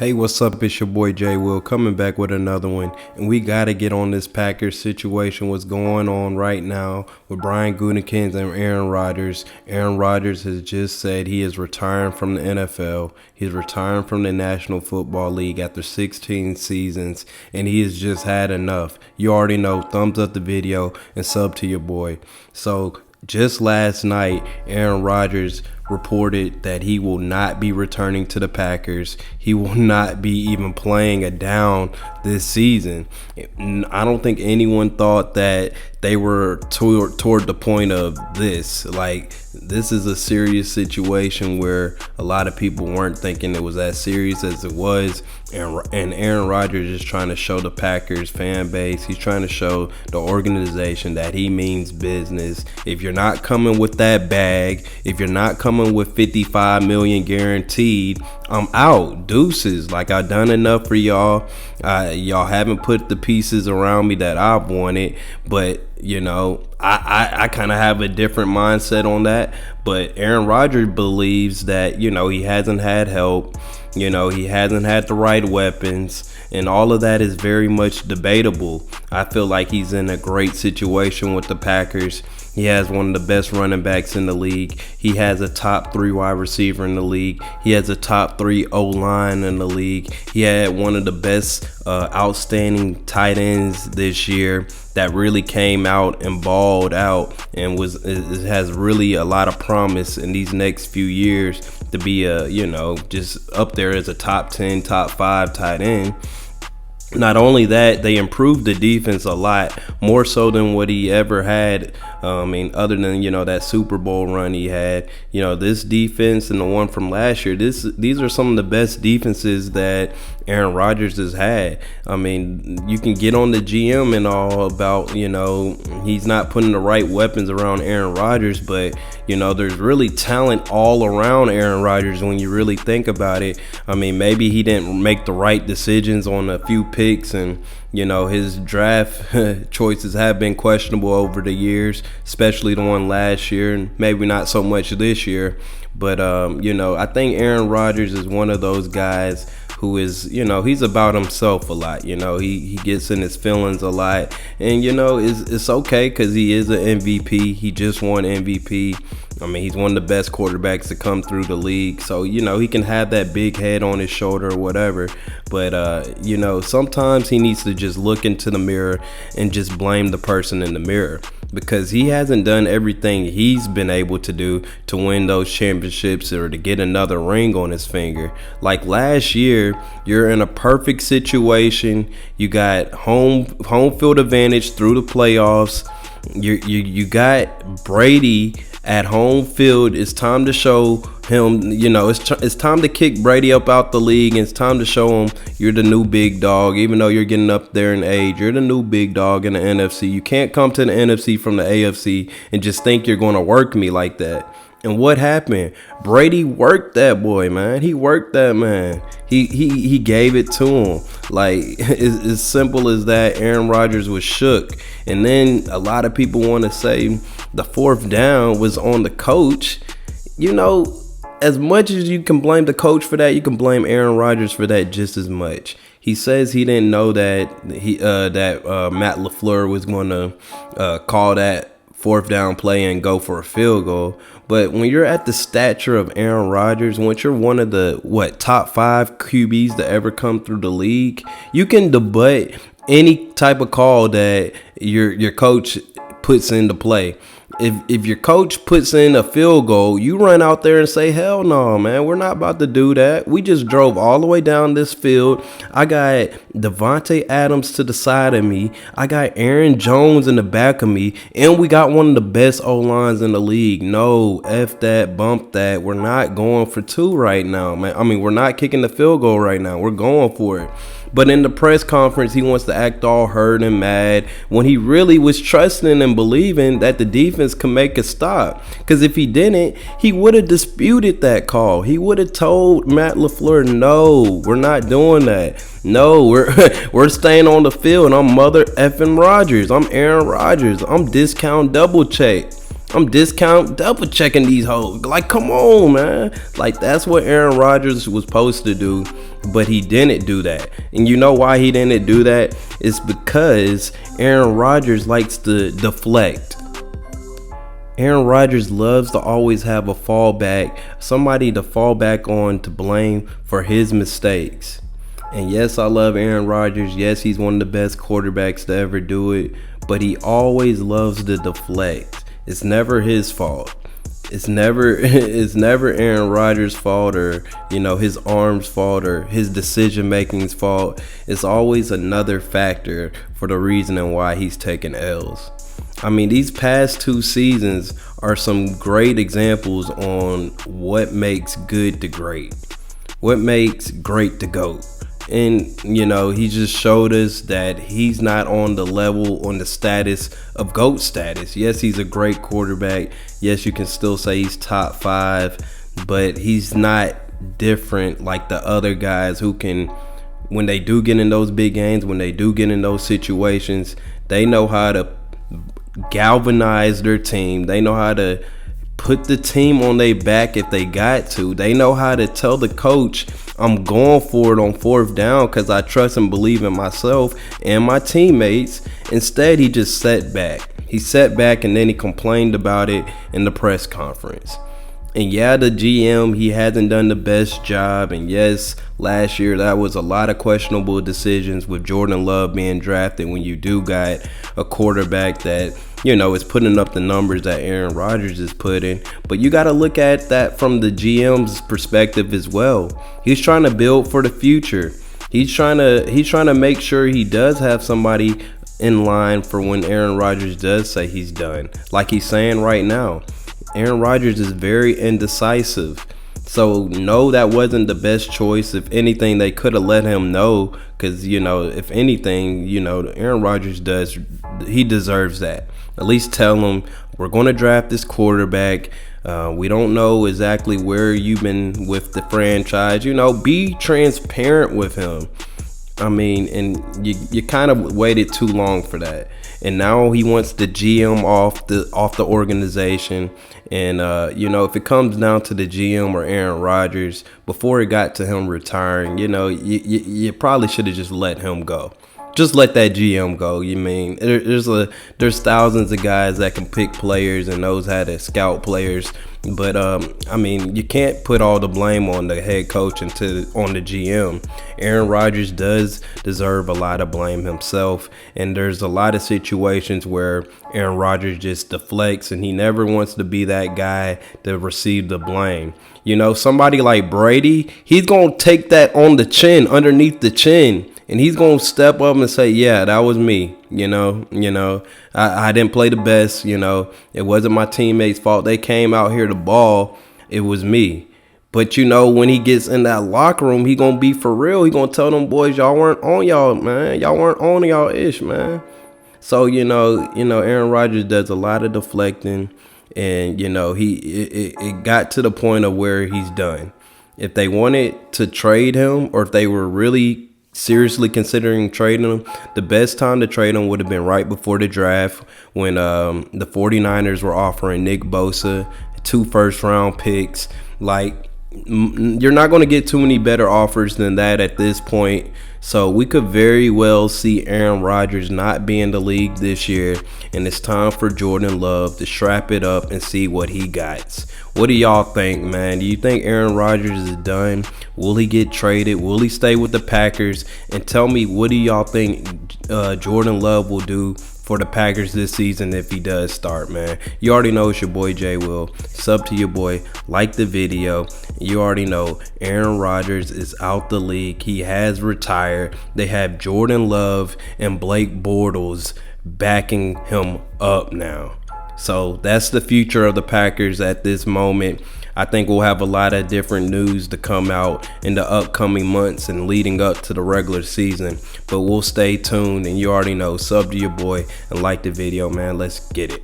Hey, what's up? It's your boy Jay Will coming back with another one. And we got to get on this Packers situation. What's going on right now with Brian Gutekunst and Aaron Rodgers. Aaron Rodgers has just said he is retiring from the NFL. He's retiring from the National Football League after 16 seasons. And he has just had enough. You already know. Thumbs up the video and sub to your boy. So just last night, Aaron Rodgers reported that he will not be returning to the Packers. He will not be even playing a down this season. I don't think anyone thought that they were toward the point of this. Like, this is a serious situation where a lot of people weren't thinking it was as serious as it was. And Aaron Rodgers is trying to show the Packers fan base, he's trying to show the organization that he means business. If you're not coming with that bag, if you're not coming with $55 million guaranteed, I'm out. Deuces. Like, I've done enough for y'all. Y'all haven't put the pieces around me that I've wanted, but you know, I kind of have a different mindset on that. But Aaron Rodgers believes that, you know, he hasn't had help. You know, he hasn't had the right weapons, and all of that is very much debatable. I feel like he's in a great situation with the Packers. He has one of the best running backs in the league. He has a top 3 wide receiver in the league. He has a top 3 O-line in the league. He had one of the best outstanding tight ends this year that really came out and balled out and has really a lot of promise in these next few years to be just up there as a top 10, top 5 tight end. Not only that, they improved the defense a lot, more so than what he ever had. Other than, that Super Bowl run he had, this defense and the one from last year, these are some of the best defenses that Aaron Rodgers has had. You can get on the GM and all about, he's not putting the right weapons around Aaron Rodgers, but, there's really talent all around Aaron Rodgers when you really think about it. Maybe he didn't make the right decisions on a few picks, and his draft choices have been questionable over the years, especially the one last year, and maybe not so much this year. But, I think Aaron Rodgers is one of those guys who is, he's about himself a lot. He gets in his feelings a lot. And, it's okay because he is an MVP. He just won MVP. He's one of the best quarterbacks to come through the league. So, he can have that big head on his shoulder or whatever. But, sometimes he needs to just look into the mirror and just blame the person in the mirror, because he hasn't done everything he's been able to do to win those championships or to get another ring on his finger. Like last year, you're in a perfect situation. You got home field advantage through the playoffs. You got Brady at home field. It's time to show him, it's time to kick Brady up out the league, and it's time to show him you're the new big dog. Even though you're getting up there in age, you're the new big dog in the NFC. You can't come to the NFC from the AFC and just think you're going to work me like that. And what happened? Brady worked that boy, man. He worked that man. He gave it to him. Like, it's as simple as that. Aaron Rodgers was shook. And then a lot of people want to say the fourth down was on the coach. As much as you can blame the coach for that, you can blame Aaron Rodgers for that just as much. He says he didn't know that Matt LaFleur was going to call that fourth down play and go for a field goal. But when you're at the stature of Aaron Rodgers, once you're one of the top 5 QBs to ever come through the league, you can debate any type of call that your coach puts into play. If your coach puts in a field goal, you run out there and say, hell no, man, we're not about to do that. We just drove all the way down this field. I got Devontae Adams to the side of me. I got Aaron Jones in the back of me. And we got one of the best O-lines in the league. No, F that, bump that. We're not going for 2 right now, man. We're not kicking the field goal right now. We're going for it. But in the press conference, he wants to act all hurt and mad when he really was trusting and believing that the defense could make a stop. Because if he didn't, he would have disputed that call. He would have told Matt LaFleur, no, we're not doing that. No, we're staying on the field. I'm mother effing Rodgers. I'm Aaron Rodgers. I'm discount double checking these hoes. Like, come on, man. Like, that's what Aaron Rodgers was supposed to do. But he didn't do that. And you know why he didn't do that? It's because Aaron Rodgers likes to deflect. Aaron Rodgers loves to always have a fallback, somebody to fall back on to blame for his mistakes. And yes, I love Aaron Rodgers. Yes, he's one of the best quarterbacks to ever do it. But he always loves to deflect. It's never his fault. It's never Aaron Rodgers' fault, or his arm's fault, or his decision making's fault. It's always another factor for the reason why he's taking L's. I mean, these past 2 seasons are some great examples on what makes good to great, what makes great to GOAT. And he just showed us that he's not on the level, on the status of GOAT status. Yes, he's a great quarterback. Yes, you can still say he's top 5, but he's not different like the other guys who can, when they do get in those big games, when they do get in those situations, they know how to galvanize their team. They know how to put the team on their back if they got to. They know how to tell the coach, I'm going for it on 4th down because I trust and believe in myself and my teammates. Instead, he just sat back. He sat back and then he complained about it in the press conference. And yeah, the GM, he hasn't done the best job. And yes, last year that was a lot of questionable decisions with Jordan Love being drafted when you do got a quarterback that, is putting up the numbers that Aaron Rodgers is putting. But you got to look at that from the GM's perspective as well. He's trying to build for the future. He's trying to make sure he does have somebody in line for when Aaron Rodgers does say he's done. Like he's saying right now. Aaron Rodgers is very indecisive. So no, that wasn't the best choice. If anything, they could have let him know, because if anything, Aaron Rodgers he deserves that. At least tell him, we're going to draft this quarterback. We don't know exactly where you've been with the franchise. Be transparent with him. I mean, and you kind of waited too long for that. And now he wants the GM off the organization. And if it comes down to the GM or Aaron Rodgers, before it got to him retiring, you probably should have just let him go. Just let that GM go. There's thousands of guys that can pick players and knows how to scout players. But you can't put all the blame on the head coach on the GM. Aaron Rodgers does deserve a lot of blame himself, and there's a lot of situations where Aaron Rodgers just deflects, and he never wants to be that guy to receive the blame. Somebody like Brady, he's gonna take that on the chin, underneath the chin. And he's going to step up and say, yeah, that was me. I didn't play the best. It wasn't my teammates' fault. They came out here to ball. It was me. But, when he gets in that locker room, he going to be for real. He going to tell them boys, y'all weren't on y'all, man. Y'all weren't on y'all ish, man. So, Aaron Rodgers does a lot of deflecting. And, it got to the point of where he's done. If they wanted to trade him, or if they were really seriously considering trading him, the best time to trade him would have been right before the draft, when the 49ers were offering Nick Bosa 2 first-round picks. Like, you're not going to get too many better offers than that at this point. So we could very well see Aaron Rodgers not be in the league this year, and it's time for Jordan Love to strap it up and see what he got. What do y'all think, man? Do you think Aaron Rodgers is done? Will he get traded? Will he stay with the Packers? And tell me, what do y'all think Jordan Love will do for the Packers this season if he does start, man? You already know it's your boy Jay Will. Sub to your boy, like the video. You already know Aaron Rodgers is out the league. He has retired. They have Jordan Love and Blake Bortles backing him up now. So that's the future of the Packers at this moment. I think we'll have a lot of different news to come out in the upcoming months and leading up to the regular season. But we'll stay tuned, and you already know, sub to your boy and like the video, man. Let's get it.